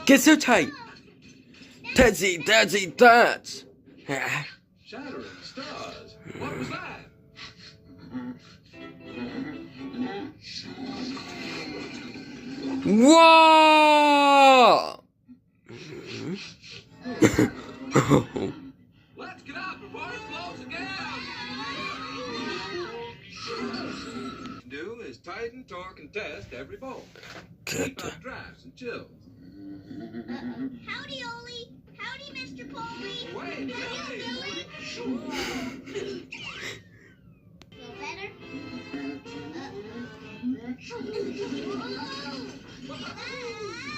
Get so tight. Tetsy, that's. Shattering stars. What was that? Whoa! Let's get out before it blows again. Do is tighten, torque, and test every bolt. Keep up drafts and chills. Howdy, Ollie. Howdy, Mr. Polly. Wait, Howdy, wait. Billy. Feel better? Whoa.